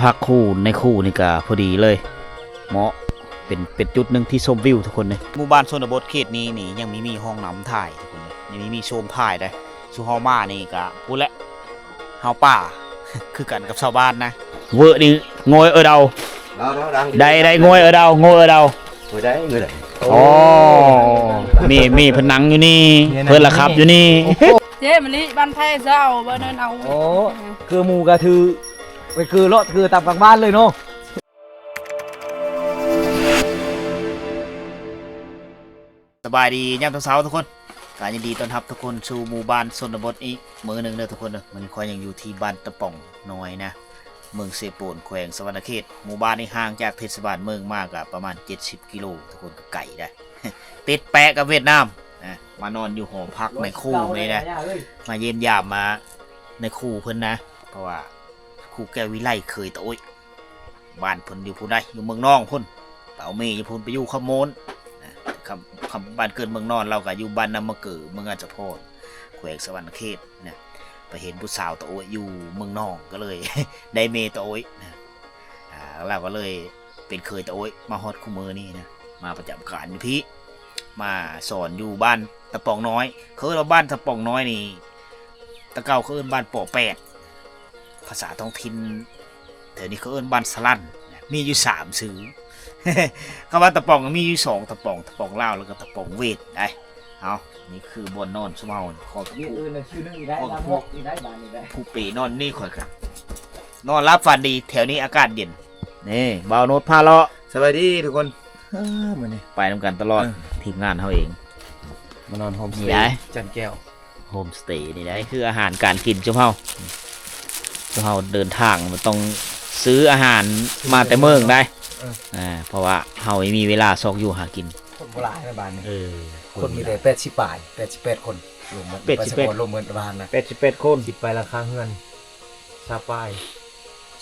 พักคู่ในคู่นี่ก็พอดีเลยเหมาะเป็นจุดหนึ่งที่ชมวิวทุกคนเลยหมู่บ้านชนบทเขตนี้นี่ยังมีห้องน้ำถ่ายทุกคนเลยยังมีโชมถ่ายได้ชูเฮามานี่ก็พูดแล้วเฮาป่า คือกันกับชาวบ้านนะเวอร์นี่งอยเดาได้งอยเดางอยเดาngười đấy người đấy อ๋อมีผนังอยู่นี่เพิ่นละครับอยู่นี่ เจ๊มะลิบ้านแพ้เจ้าบ้านเนินเอา โอ้คือหมูกระทือไปคือรถคือตามกลางบ้านเลยเนาะสบายดียามเช้าทุกคนการยินดีต้อนรับทุกคนสู่หมู่บ้านชนบทอีกมื้อหนึ่งเด้อทุกคนเด้อมันคอยยังอยู่ที่บ้านตะป่องน้อยนะเมืองเซโปนแขวงสวรรณเขตหมู่บ้านนี้ห่างจากเทศบาลเมืองมากอะประมาณ70กิโลทุกคนก็ไกลได้ ติดแปะกับเวียดนามนะมานอนอยู่หอพักในคู่นี่นะมาเยี่ยมยามมาในคู่เพิ่นนะเพราะว่าคู่แก้ววิไลเคยตะโอ้ยบ้านเพิ่นอยู่ผู้ใดอยู่เมืองนองพุ่นเต่าเมย์อยู่พุ่นไปอยู่ขโมนนะคำบ้านเกิดเมืองนอนเราก็อยู่บ้านนำมะเกือเมืองอาจจะพอดแขวงสวรรณเขตนะไปเห็นผู้สาวตะโอ้ยอยู่เมืองนองก็เลย ได้เมย์ตะโอ้ยนะเราก็เลยเป็นเคยตะโอ้ยมาฮอดคู่มือนี่นะมาประจำการอยู่พี่มาสอนอยู่บ้านตะปองน้อยเขาเรียกว่าบ้านตะปองน้อยนี่ตะเก่าเขาเอิ้นบ้านปอแปดภาษาท้องถิ่นแถวนี้เขาเอิ้นบ้านสลันมีอยู่3ชื่อ คำว่าตะปองมีอยู่2ตะปองลาวแล้วก็ตะปองเวทได้เอานี่คือบนนอนสมเฮาขอ นี่อื่นเลยชื่อนึงอีได้ลำพกอีได้บ้านอีได้ ผู้ปีนอนนี่ข่อยครับนอนรับฝันดีแถวนี้อากาศเย็นนี่บ่าวโนดพาเลาะ สวัสดีทุกคนมาเนี่ย ไปนำกันตลอดทีมงานเขาเอง มานอนโฮมส นี่ เต ได้ ย์จันแก้ว โฮมสเตย์นี่ได้คืออาหารการกินเจ้าเฮาเดินทางมันต้องซื้ออาหารมาแต่เมืองได้เพราะว่าเฮาไม่มีเวลาซอกอยู่หากิน คนโบราณในบ้านนี่ คน มี มี แต่88คนรวมรวมเงินบ้านนะ 88คน สิบไปราคาเงินชาป้าย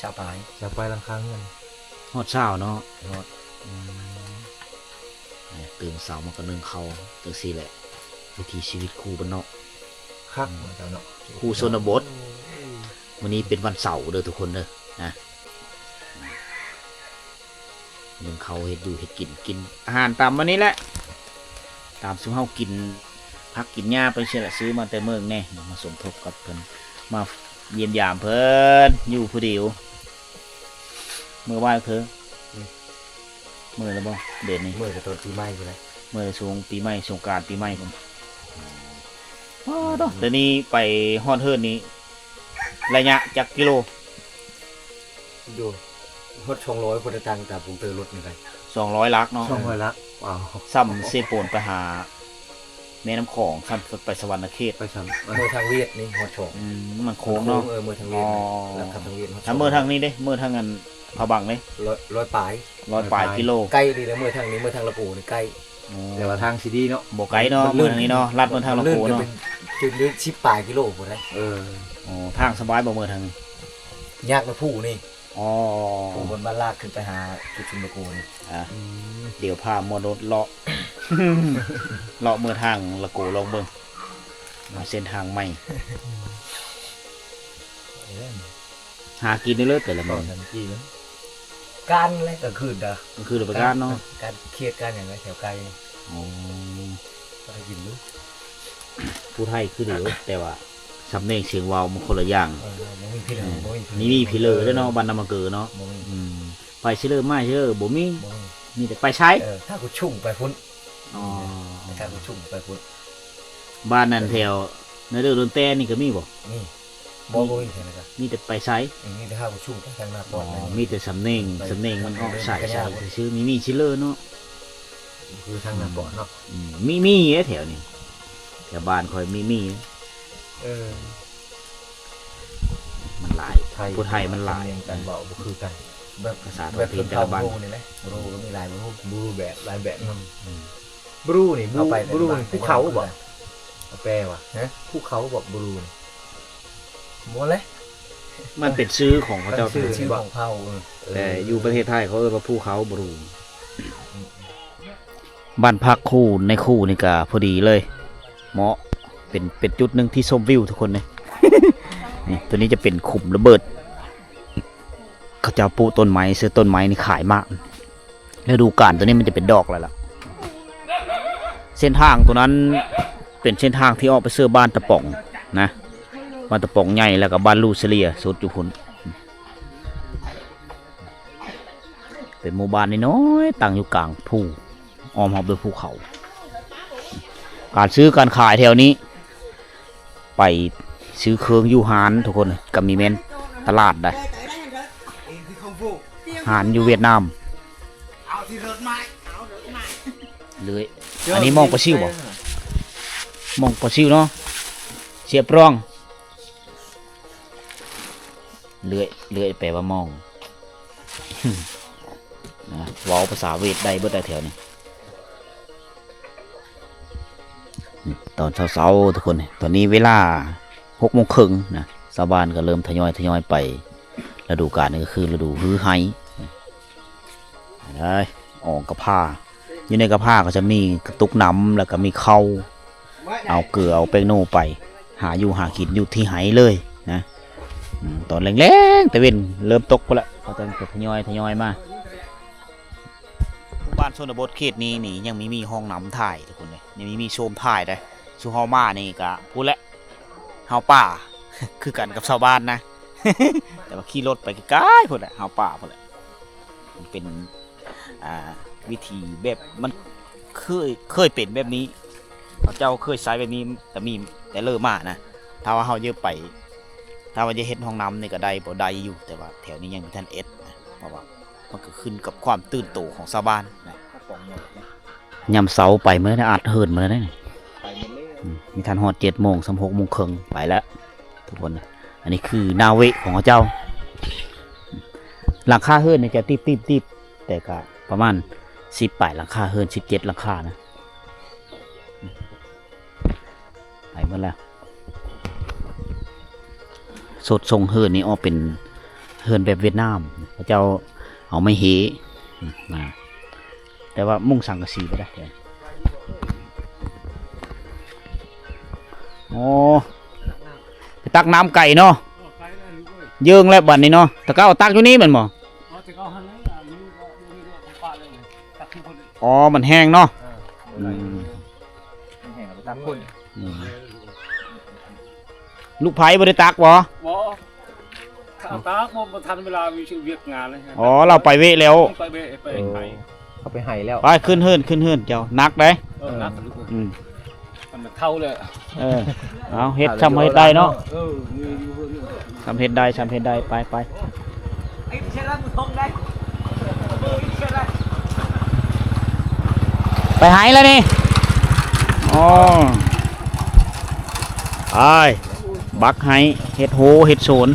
ชาวปาย ชาป้ายราคาเงิน ฮอดเช้าเนาะตื่นเช้ามาก็นึ่งข้าวจังซี่แหละวิถีชีวิตครูบ้านนอก คักเหมือนกันเนาะ ครูชนบทวันนี้เป็นวันเสาร์เด้อทุกคนเด้อนะนึ่งข้าวเฮ็ดอยู่เฮ็ดกินอาหารตามวันนี้แหละตามซุเฮากินพักกินหญ้าไปเชื่อละซื้อมาแต่เมืองแน่มาสมทบกับเพิ่นมาเยี่ยมยามเพิ่นอยู่ผู้เดียวเมื่อวานเพิ่นเมื่อแล้วบ่เดือนนี้ เมื่อจะต้นปีใหม่อยู่เลย เมื่อช่วงปีใหม่สงกรานต์ปีใหม่ผมเดี๋ยวนี้ไปฮอดเฮิร์นนี้ระยะจากกิโล ดูรถ200คนตังแต่ผมเจอรถนี่ไง 200 ลักเนาะ 200ละว้าว ซ้ำเซโปนไปหาแม่น้ำของซ้ำไปสวรรณเขต ไปชั้น เมื่อทางเวียดนี่หัวโฉง มันโค้งเนาะ เมื่อทางเวียดแล้วขับทางเวียด ถ้าเมื่อทางนี้เด้เมื่อทางนั้นพะบังเด้ ร้อยปลาย 100 กิโล ใกล้ดีแล้วเมื่อทางนี้เมื่อทางละปูนี่ใกล้ แต่ว่าทางซีดีเนาะ บ่ไกลเนาะเมื่อทางนี้เนาะลัดเมื่อทางละโขเนาะ จุดลึกชิปปลายกิโลหมดเลย ทางสบายบ่เมื่อทางนี้ ยากนะผู้นี่ อ๋อ ผู้บนบ้านลากขึ้นไปหาจุดชุมละกูนี่ เดี๋ยวพามรถเลาะ เลาะเมื่อทางละโกลองเบิ่งมาเส้นทางใหม่ หากินได้เลยแต่ละมื้อ ทันทีนะการอะไรก็คืนเด้อ มันคือเรื่องประการเนาะ การเครียดการอย่างไรแถวไกล อ๋อ ก็ได้ยินรู้ ผู้ไทยคือเดี๋ยวแต่ว่าสำเนียงเสียงเว้ามันคนละอย่าง บ่มีพี่เลยบ่มี นี่มีพี่เลอด้วยเนาะบ้านนำมาเกอเนาะ บ่มี ไปซิเลอมาเชื่อบ่มี บ่มี มีแต่ไปใช้ ถ้ากูชุ่มไปพุ่น อ๋อ ถ้ากูชุ่มไปพุ่น บ้านนั้นแถวในเรื่องโดนแต่นี่ก็มีบ่ นี่บ่มีเท่านั้นก็ มีแต่ไปใช้ นี่ถ้ากูชุ่มไปทางหน้าป อ๋ อ อ ด มีแต่สำเนียงมันออกใส่ชื่อมีซิเลอเนาะ คือทางนั้นบ่เนาะ มีแถวนี้แถวบ้านคอยมีมันหลายผู้ไทยมันหลาย กันเบาบ่คือกัน แบบ ภาษาท้ แบ อง บ ถิ่นแต่ละบ้าน นี่แหละรู้ก็มีหลายรู้ บรูแบบหลายแบบเนาะบรูนี่บรูนี่ภูเขาบ่แปลว่าภูเขาบ่บรูนี่ หมดเลย มันเป็นชื่อของเขาเจ้า ชื่อของเผ่า แต่อยู่ประเทศไทยเขาเรียกว่าภูเขาบรูบ้านพักคู่ในคู่นี่ก็พอดีเลยเหมาะเป็นจุดหนึ่งที่ชมวิวทุกคนเลย นี่ตัวนี้จะเป็นขุมระเบิดกระ เจ้าปลูกต้นไม้ซื้อต้นไม้นี่ขายมากฤดูกาลตัวนี้มันจะเป็นดอกแล้วล่ะเส้นทางตัวนั้นเป็นเส้นทางที่ออกไปเสื้อบ้านตะป่องนะบ้านตะป่องใหญ่แล้วก็บ้านลูเซเลียสุดอยู่พุ่นเป็นหมู่บ้านน้อยๆตั้งอยู่กลางภูอ้อมรอบด้วยภูเขาการซื้อการขายแถวนี้ไปซื้อเครื่องยูฮานทุกคนก็มีเมนตลาดได้หานอยู่เวียดนามเลยอันนี้มองปลาซิวบ่มองปลาซิวเนาะเสียบร่องเลื่อยแปลว่ามองนะว้าภาษาเวทได้เบิดได้แถวนี้ตอนเช้าๆทุกคนตอนนี้เวลา6:30นะชาวบ้านก็เริ่มทยอยไปฤดูกาลนี่ก็คือฤดูฮือไฮได้ออกกระพ้าอยู่ในกระพ้าก็จะมีกระตุกน้ำแล้วก็มีเข้าเอาเกลือเอาแป้งโน่ไปหาอยู่หากินอยู่ที่ไหเลยนะตอนแรงๆแต่เว้นเริ่มตกไปแล้วก็จะทยอยมาบ้านชนบทเขตนี้นี่ยังมีห้องน้ำถ่ายทุกคนเลยยังมีโชมถ่ายได้ชูเฮามานี่ก็พูดแล้วเฮาป่า คือกันกับชาวบ้านนะ แต่ว่าขี่รถไปใกล้ๆพุ่นแหละเฮาป่าพุ่นแหละมันเป็นวิธีแบบมันเคยเป็นแบบนี้เจ้าเคยใช้แบบนี้แต่เลิกมานะถ้าว่าเฮาเยอะไปถ้าว่าจะเฮ็ดห้องน้ำนี่ก็ได้บ่ได้อยู่แต่ว่าแถวนี้ยังมีท่านเอ็ดนะเพราะว่ามันก็ขึ้นกับความตื่นโตของชาวบ้านนะยามเสาไปเมื่อได้อัดเหินมาแล้วนี่มีท่านฮอด7:00 น 6:30 นไปแล้วทุกคนนะอันนี้คือนาเวของเจ้าหลังคาเฮิร์นเนี่ยจะตีบแต่ก็ประมาณ10 ปลายหลังคาเฮิร์น17 หลังคานะไปหมดแล้วสดทรงเฮิร์นนี่ออกเป็นเฮิร์นแบบเวียดนามพระเจ้าเอาไม่เฮนะแต่ว่ามุ่งสังกะสีไปได้โอ้ไปตักน้ำไก่เนาะเยื่องแล้วบัดนี้เนาะตะเก้าตักอยู่นี่มันบ่อ๋อมันแห้งเนาะลูกไผ่บ่ได้ตักบ่ตักบ่ทันเวลามีชื่อเวียกงานเลยอ๋อเราไปเวแล้วไปเขาไปไห้แล้วไปขึ้นเฮิรนเจ้านักได้นักมันเท่าเลยเอาเฮ็ดทำให้ได้เนาะทำเฮ็ดได้ไปไปหายแล้วนี่อ๋อไปบักหายเฮ็ดโหเฮ็ดโสน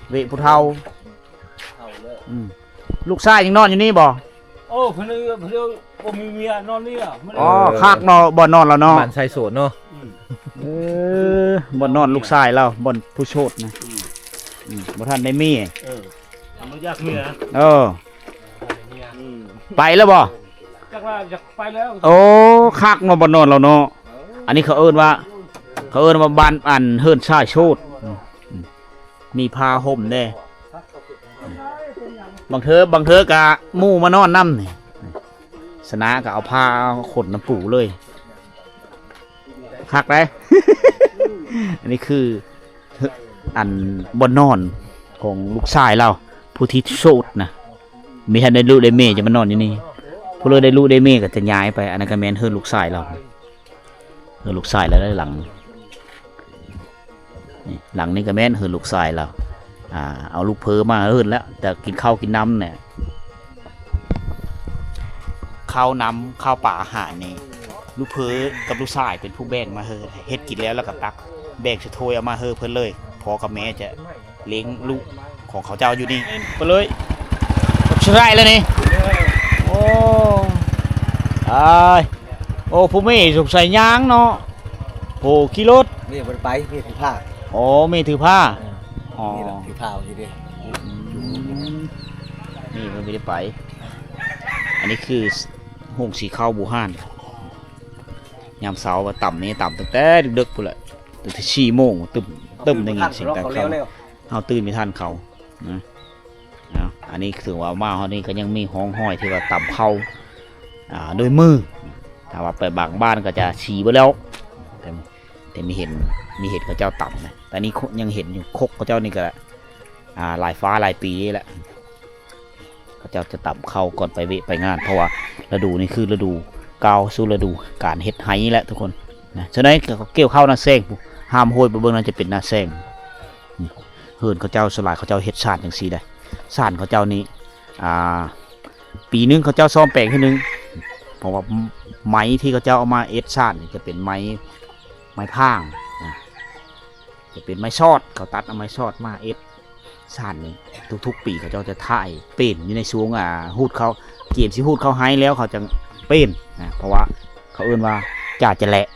เวผู้เฒ่าลูกชายยังนอนอยู่นี่บ่โอ้เพิ่นบ่มีเมียนอนนี่อ่ะอ๋อคักเนาะบ่นอนแล้วเนาะบ้านชายโสดเนาะบ่นอนลูกชายแล้วบ่ผู้โชดนะบ่ทันได้มีมันอยากเมียไปแล้วบ่จักว่าอยากไปแล้วโอ้คักเนาะบ่นอนแล้วเนาะอันนี้เขาเอิ้นว่าบ้านอันเฮิรนชายโชดมีผ้าห่มแน่บางเธอกะหมู่มานอนน้ำนี่สนะก็เอาผ้าขนน้ำปูเลยคักได้ อันนี้คืออันบนนอนของลูกชายเราผู้ที่โสดนะมีท่านได้ลูกได้เมย์จะมานอนอยู่นี่ผู้เลยได้ลูกได้เมย์ก็จะย้ายไปอันนั้นก็แม่นเฮิรนลูกชายเราเฮิรนลูกชายแล้วได้หลังนี่ก็แม่นเฮิรนลูกชายเราเอาลูกเพอมาเฮิรนแล้วแต่กินข้าวกินน้ำเนี่ยข้าวป่าอาหารนี่ลูกเพอกับลูกชายเป็นผู้แบ่งมาเฮ็ดกินแล้วก็ตักแบ่งจะโทยเอามาเพิ่นเลยพอกับแม่จะเลี้ยงลูกของเขาเจ้าอยู่นี่ไปเลยใช่แล้วนี่โอ้โอ้ผู้ไม่สงสัยยางเนาะโอ้ขี่รถนี่มันไปมีถือผ้าอ๋อมีถือผ้าอ๋อถือผ้าอยู่ดินี่มันไม่ได้ไปอันนี้คือหงสีข้าวบูฮานยามเสาร์ว่าต่ำนี่ต่ำตั้งแต่ดึกๆพุ่นแหละตั้งแต่4 โมงตึมได้ยินเสียงดังเข้า เฮาตื่นไม่ทันเขานะเอาอันนี้ถือว่ามาเฮานี่ก็ยังมีห้องห้อยที่ว่าต่ำเข้าโดยมือถ้าว่าไปบางบ้านก็จะฉี่ไปแล้วแต่มีเห็นเขาเจ้าต่ำนะแต่นี่ยังเห็นอยู่คกเขาเจ้านี่ก็ลายฟ้าลายปีนี่แหละเขาเจ้าจะต่ำเข้าก่อนไปงานเพราะว่าฤดูนี่คือฤดูกาวสู่ฤดูการเฮ็ดไห้แหละทุกคนนะฉะนั้นเขาเกี่ยวเข้านาแซงห้ามโหยไปเบิ่งนั้นจะเป็นนาแซงเฮิรนเขาเจ้าสลายเขาเจ้าเฮ็ดชาติอย่างซีได้ชาติเขาเจ้านี้ปีนึงเขาเจ้าซ่อมแปลงทีนึงเพราะว่าไม้ที่เขาเจ้าเอามาเอ็ดชาติจะเป็นไม้พางนะจะเป็นไม้ชอดเขาตัดเอาไม้ชอดมาเอ็ดชาตินี้ทุกๆปีเขาเจ้าจะถ่ายเป็นอยู่ในช่วงหูดเขาเกี่ยมสิหูดเขาให้แล้วเขาจะเป็นนะเพราะว่าเขาเอื้นว่าจ่าจะแหละ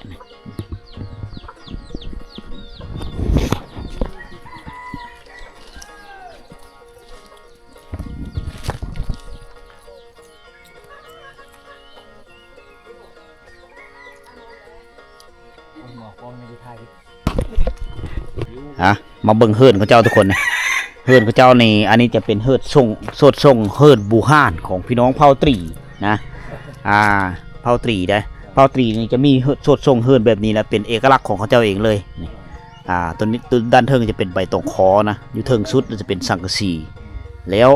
มาเบิ่งเฮิรนเขาเจ้าทุกคนนะเฮิรนเขาเจ้านี่อันนี้จะเป็นเฮิรนส่งเฮิรนบูฮานของพี่น้องเผ่าตรีนะเผ่าตรีได้เผ่าตรีนี่จะมีส่งเฮิรนแบบนี้แล้วเป็นเอกลักษณ์ของเขาเจ้าเองเลยนี่ตัวนี้ตัวด้านเทิงจะเป็นใบตองคอนะอยู่เทิงสุดจะเป็นสังกะสีแล้ว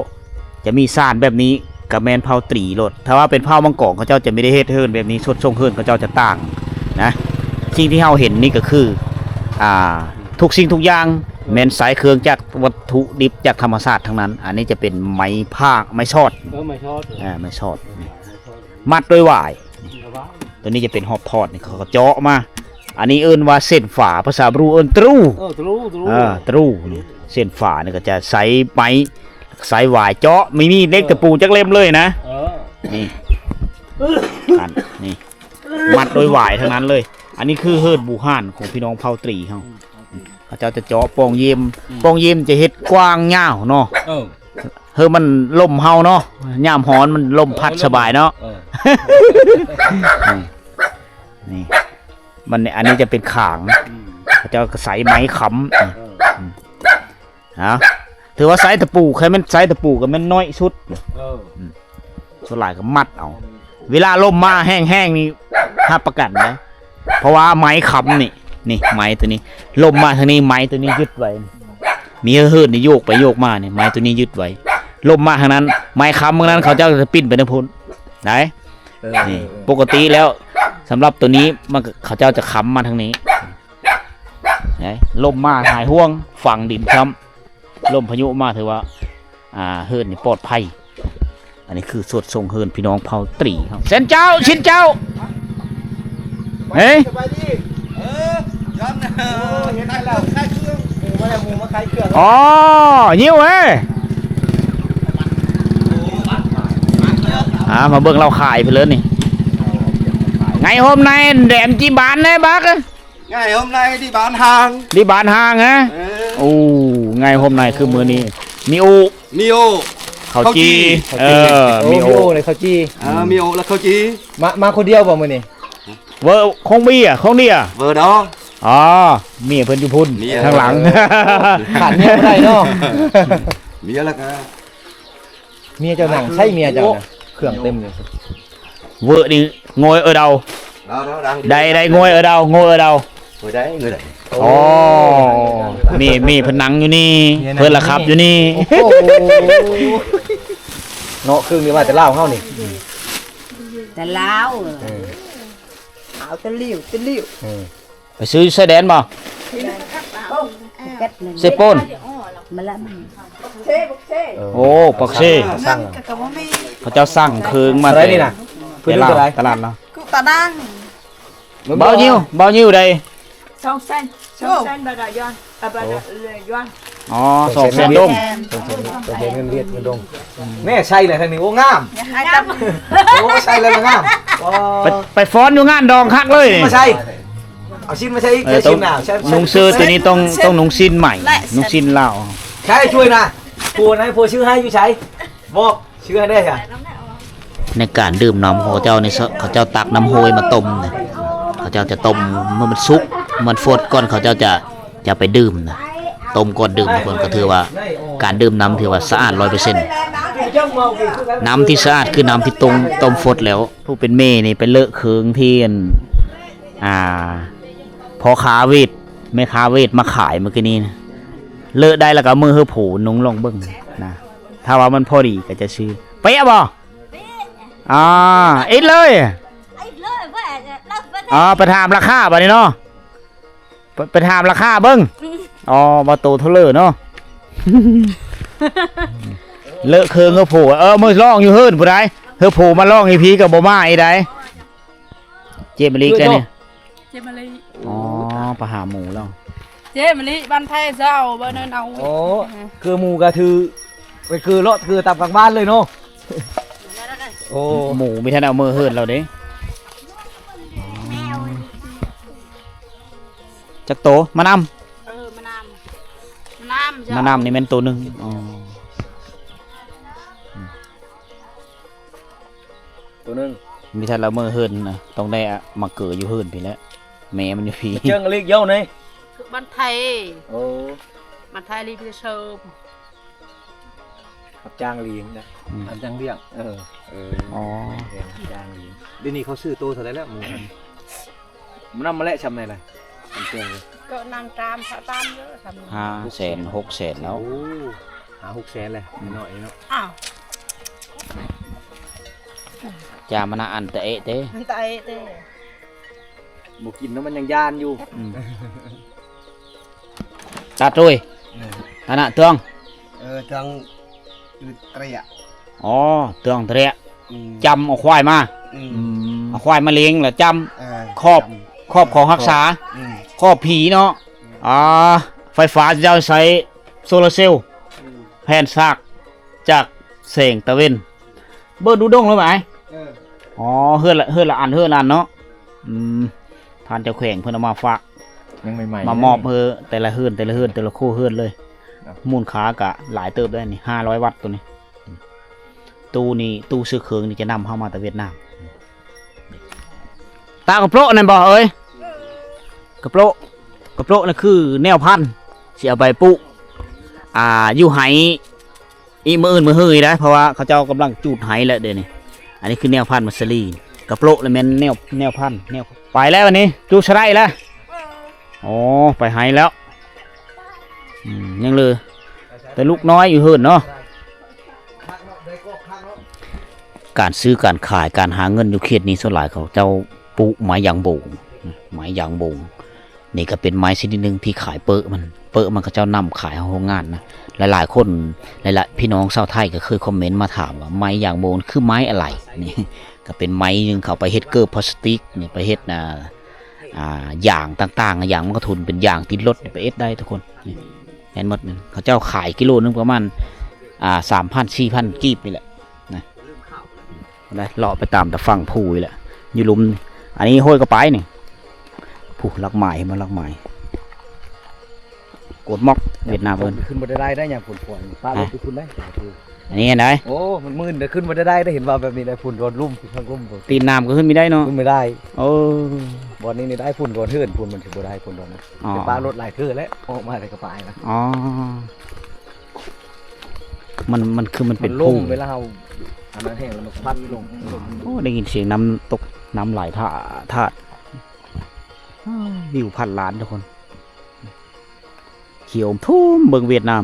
จะมีซ่านแบบนี้กับแมนเผ่าตรีโลดถ้าว่าเป็นเผ่ามังกรเขาเจ้าจะไม่ได้เฮ็ดเฮิรนแบบนี้ส่งเฮิรนเขาเจ้าจะต่างนะสิ่งที่เราเห็นนี่ก็คือทุกสิ่งทุกอย่างแมนสายเครื่องจากวัตถุดิบจากธรรมชาติทั้งนั้นอันนี้จะเป็นไม้ผ้าไม้ชอดไม้ชอดมัดด้วยหวายตัวนี้จะเป็นหอบทอดนี่เขาเจาะมาอันนี้เอิ้นว่าเส้นฝาภาษาบรูเอิ้นตรูนี่เส้นฝานี่ก็จะใส่ไม้ใส่หวายเจาะไม่มีเล็กตะปูจักเล่มเลยนะนี่นี่มัดด้วยหวายทั้งนั้นเลยอันนี้คือเฮิรนบูฮานของพี่น้องเผ่าตรีเขาเจ้าจะเจาะปองเยี่ยมจะเฮ็ดกว้างยาวเนาะมันลมเฮาเนาะยามฮ้อนมันลมพัดสบายเนาะนี่มันอันนี้จะเป็นขางเขาเจ้าใส่ไม้ค้ำถือว่าไซส์ตะปูใครมันไซส์ตะปูก็มันน้อยสุดส่วนหลายก็มัดเอาเวลาลมมาแห้งๆนี่ห้าประกันนะเพราะว่าไม้ค้ำนี่ไม้ตัวนี้ลมมาทางนี้ไม้ตัวนี้ยึดไว้มีเฮิรนนี่โยกไปโยกมาเนี่ยไม้ตัวนี้ยึดไว้ลมมาทางนั้นไม้ค้ำทางนั้นเขาเจ้าจะปิ้นไปนะพุ่นไหนนี่ปกติแล้วสำหรับตัวนี้มันเขาเจ้าจะค้ำมาทางนี้ไหนลมมาหายห่วงฝั่งดินค้ำลมพายุมาถือว่าเฮิรนนี่ปลอดภัยอันนี้คือสวดทรงเฮิรนพี่น้องเผ่าตรีครับเซนเจ้าชินเจ้าเฮ้ยอ๋อยิ้วเอ้ยมาเบิ่งเราขายไปเลยนี่ไงhôm nay đẹp chi bán đấy bác ngày hôm nay đi bán hàng hả ngày hôm nay คือมื้อนี้มีโอ ข้าวจีมีโอเลยข้าวจีมีโอแล้วข้าวจีมาคนเดียวบ่มื้อนี้เวอร์คงมีคงเนี่ยเวอร์đóเมียเพิ่นอยู่พุ่นข้างหลังขาดเมียบ่ได้เนาะเมียละกันเมียเจ้าหนังใช่เมียเจ้านะเครื่องเต็มเลยเวอร์นี่ngồi ở đâu đây ngồi ở đâu ngồi đấyมีเพิ่นนั่งอยู่นี่เพิ่นละครับอยู่นี่เนาะครึ่งนี่ว่าแต่ลาวเฮานี่แต่ลาวเอาตะลิ่วไปซื้อไส้แดนบ่เซปนมาละโอ้ปักเซ่เขาเจ้าสั่งเครื่องมาอะไรนี่น่ะตลาดเนาะตาดังbao nhiêu đây 2 sen bà đã doan bà đã doan 2 sen đông เงินเรียดเงินดงแม่ใช่เลยทางนี้โอ้งามโอ้ใช่เลยงามไปฟ้อนอยู่งานดองคักเลยมาใช่เอาชิ้นมาใช่แค่ชิ้นหนาวนุ่งเสื้อตัวนี้ต้องนุ่งสิ้นใหม่นุ่งสิ้นลาวใช่ช่วยนะผัวนะผัวชื่อให้อยู่ใช้บอกชื่อให้ได้ค่ะในการดื่มน้ำของเจ้านี่เขาเจ้าตักน้ำโหยมาต้มนะเขาเจ้าจะต้มเมื่อมันสุกมันฟดก่อนเขาเจ้าจะไปดื่มนะ ต้มก่อนดื่มทุกคนก็ถือว่าการดื่มน้ำถือว่าสะอาด 100% น้ำที่สะอาดคือน้ำที่ต้มฟดแล้ว ผู้เป็นเม่นี่เป็นเลอะเคืองที่พอค้าเวทแม่ค้าเวทมาขายเมื่อกี้นี้นะเลอะได้แล้วก็มือเฮือผูนุงลองเบิ่งนะถ้าว่ามันพอดีก็จะซื้อเป๊ะบ่เอ็ดเลยไปถามราคาบัดนี้เนาะไปถามราคาเบิ่งบ่โตเท่าเลยเนาะ เลอะเคืองเฮือผูมือล่องอยู่เฮิรนผู้ใดเฮือผูมาล่องอีพีกับบ่มาอีใดเจ็บมะลิกันเนี่ย เจมะลิ ปลาหาหมูแล้ว เจมะลิบ้านไทยเจ้าบ้านเอา โอ้คือหมูกระทือไปคือเลาะคือตามกลางบ้านเลยเนาะโอ้ หมูมีท่านเอามือเฮิรนเราเด้จักโตมานำ มานำนี่แม่นตัวหนึงตัวนึง มีท่านเรามือเฮิรนนะต้องได้มาเกิดอยู่เฮิรนพี่แล้วแม่มันอยู่พี่ เชิงเล็กเย้านี่ บ้านไทย โอ้ บ้านไทยรีพิเชิม รับจ้างเลี้ยงนะรับจ้างเลี้ยงจ้างเลี้ยงเดี๋ยวนี้เขาซื้อตัวเท่าไหร่แล้วหมูมันนำมาแล้วชำไหนล่ะทำเชิงเลย ก็นางตามพระตามเยอะทำ 500,000 600,000แล้ว โอ้หา600,000เลยหน่อยเนาะ อ้าว จามันอันแต่เอะเต้ มันตายเต้ หมูกินแล้วมันยังย่านอยู่ ตัดด้วยอันน่ะเตือง จังเตรีย เตืองเตะจำเอาควายมาเอาควายมาเลี้ยงแล้วจำครอบของรักษาครอบผีเนาะไฟฟ้าจะเอาใช้โซลาร์เซลล์แผ่นซากจากแสงตะเวนเบิร์ดูดงแล้วไหมเฮือนละอันเนาะทานเจ้าแขวงเพื่อนเอามาฝาก ยังใหม่ๆ มามอบเพื่อแต่ละเฮือนแต่ละคู่เฮือนเลยมูลค่ากะหลายเติบได้นี่500 วัตต์ตัวนี้ตู้ซื้อเครื่องนี่จะนำเข้ามาแต่เวียดนามตากระโปรงนั่นบ่เอ้ยกระโปรงนั่นคือแนวพันธุ์สิเอาไปปลูกอยู่ไหอีมืออื่นมือหื้อได้เพราะว่าเขาเจ้ากำลังจูดไหแล้วเดี๋ยวนี้อันนี้คือแนวพันธุ์มัสลีกระโปรงแล้วแม่นแนวพันธุ์ไปแล้ววันนี้จูดสไลด์แล้วไปไหแล้วยังเลยแต่ลูกน้อยอยู่เหินเนาะการซื้อการขายการหาเงินอยู่เขตนี้ส่วนหลายเขาเจ้าปลูกไม้ยางโบงนี่ก็เป็นไม้ชนิดหนึ่งที่ขายเปอะมันก็เจ้านำขายโรงงานนะหลายคนหลายพี่น้องชาวไทยก็เคยคอมเมนต์มาถามว่าไม้ยางโบงคือไม้อะไรนี่ก็เป็นไม้นึงเขาไปเฮ็ดเกลือพลาสติกนี่ไปเฮ็ดอย่างต่างๆอย่างมันก็ทุนเป็นอย่างติดรถไปเอ็ดได้ทุกคนแอนหมดนึงเขาเจ้าขายกิโลนึงประมาณ3,000-4,000 กีบนี่แหละนะได้เลาะไปตามแต่ฝั่งภูแหละอยู่ลุมอันนี้ห้อยกระป๋ายนี่ผู้ลักไม้มาลักไม้กดม็อกเวียดนามเพิ่น ขึ้นบนได้อย่างฝุ่นป้ารถไปขึ้นได้ อันนี้ไหน โอ้มันมืดแต่ขึ้นบนได้เห็นว่าแบบนี้ได้ฝุ่นโดนลุ่มข้างลุ่ม ตีนน้ำก็ขึ้นไม่ได้เนาะ ขึ้นไม่ได้ บ อนนี้นี่ได้ฝุ่นโดนเฮือนฝุ่นมันถือบ่ได้ฝุ่นโดนนะเป็นป้ารถหลายเทื่อแล้วออกมาแต่กระป๋ายนะ มันคือมันเป็น ลุ่ พุ่ ม ง เวลาเราอันนั้นแห้งแล้วมันพัดลง ได้ยินเสียงน้ำตกน้ำไหลธาตุวิวพันล้านทุกคนเขียวทุ่มเบิ่งเวียดนาม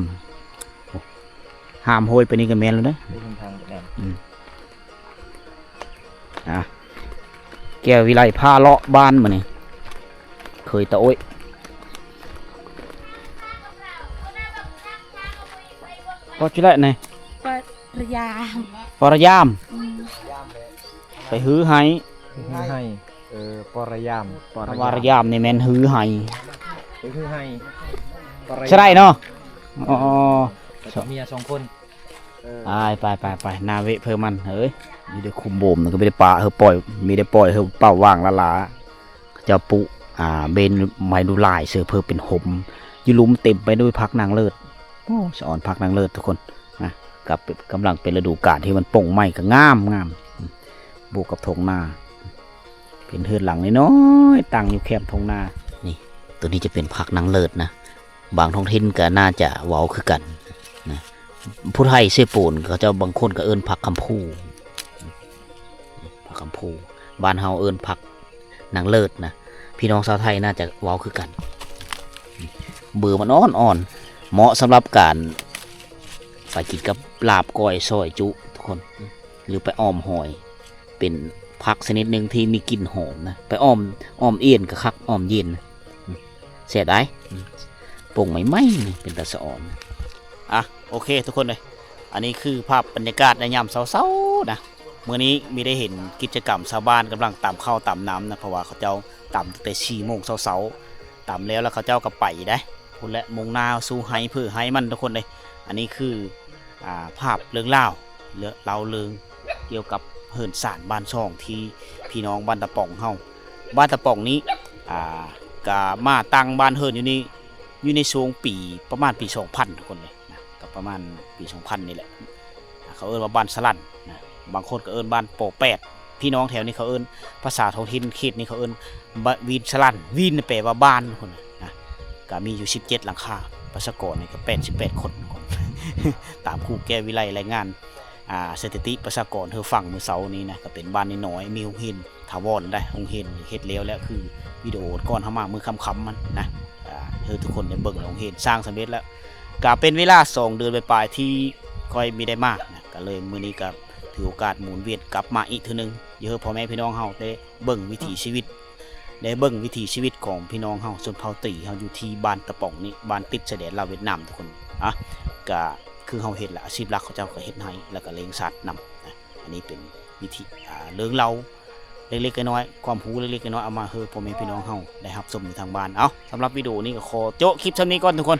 ห้ามโหยไปนี่กันแมนแล้วนะแก้ววิไลพาเลาะบ้านมาเนี่ยเคยตะโอ้ยก็จุดละไง ปรยา ปรยามไปหื้อไห้ปรยาม ปรยามนี่แมนหื้อไห้ คือให้ ใช่ได้เนาะเมีย2 คนไปนาเวเพิ่มมันเฮ้ยมีได้คุมโบมก็ไม่ได้ปลาปล่อยมีได้ปล่อยเป่าว่างละลาจะปุเบนไมดูลายเสือเพิ่มเป็นหมยุลุมเต็มไปด้วยพักนางเลิศสอนพักนางเลิศทุกคนนะกับกำลังเป็นฤดูกาลที่มันป่งไม้ก็งามบวกกับทงนาเป็นเฮือนหลังน้อยตั้งอยู่แคมป์ทงนานี่ตัวนี้จะเป็นพักนางเลิศนะ บางท้องถิ่นก็น่าจะเว้าคือกันนะผู้ไทยเสโปนเขาเจ้าบางคนก็เอิ้นผักคำพูผักคำพูบ้านเฮาเอิ้นผักนางเลิศนะพี่น้องชาวไทยน่าจะเว้าคือกันเบื่อมันอ่อนๆเหมาะสำหรับการไปกินกับลาบก้อยซอยจุทุกคนหรือไปอ้อมหอยเป็นผักชนิดหนึ่งที่มีกลิ่นหอมนะไปอ้อมเอียนกับคักอ้อมเย็นเสียดายป่งไม่เป็นตะสะอ่อนอ่ะโอเคทุกคนเลยอันนี้คือภาพบรรยากาศในยามเช้าๆนะเมื่อนี้มีได้เห็นกิจกรรมชาวบ้านกำลังตำข้าวตำน้ำนะเพราะว่าเขาเจ้าตำตั้งแต่4 โมงเช้าตำแล้วเขาเจ้าก็ไปได้พูดและมงนาวสู้ไห้เพื่อไห้มันทุกคนเลยอันนี้คือภาพเรื่องเล่าเรื่องเกี่ยวกับเฮิรนสารบ้านช่องที่พี่น้องบ้านตะป่องเฮาบ้านตะป่องนี้ก็มาตั้งบ้านเฮิรนอยู่ในช่วงปีประมาณปี 2000 ทุกคนเลยนะกับประมาณปี 2000 นี่แหละเขาเอิ้นว่าบ้านสลันนะบางคนก็เอิ้นบ้านโปแปดพี่น้องแถวนี้เขาเอิ้นภาษาท้องถิ่นเขตนี้เขาเอิ้นวีนสลันวีนแปลว่าบ้านทุกคนนะก็มีอยู่17 หลังคาประชากรนี่ก็88 คนตามครูแก้ววิไลรายงานสถิติประชากรเธอฟังเมื่อเช้านี้นะก็เป็นบ้านน้อยๆมีโรงเรียนถาวรได้โรงเรียนเฮ็ดแล้วแล้วคือวิดีโอก่อนเข้ามามือค่ำๆมันนะทุกคนได้เบิ่งโรงเรียนสร้างสำเร็จแล้วก็เป็นเวลา2 เดือนปลายที่ค่อยมีได้มากนะก็เลยมื้อนี้ก็ถือโอกาสหมุนเวียนกลับมาอีกทีนึงเยอะพ่อแม่พี่น้องเฮาได้เบิ่งวิถีชีวิตของพี่น้องเฮาชนเผ่าตี่เฮาอยู่ที่บ้านตะป่องนี่บ้านติดชายแดนลาวเวียดนามทุกคนก็คือเฮาเฮ็ดละอาชีพหลักเขาเจ้าก็เฮ็ดให้แล้วก็เลี้ยงสัตว์นำนะอันนี้เป็นวิธีเรื่องเราเล็กๆน้อยๆความรู้เล็กๆน้อยๆเอามาให้พ่อแม่พี่น้องเฮาได้รับชมอยู่ทางบ้านเอาสำหรับวิดีโอนี้ก็ขอโจ๊ะคลิปเท่านี้ก่อนทุกคน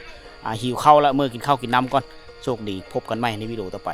หิวข้าวแล้วมื้อกินข้าวกินน้ำก่อนโชคดีพบกันใหม่ในวิดีโอต่อไป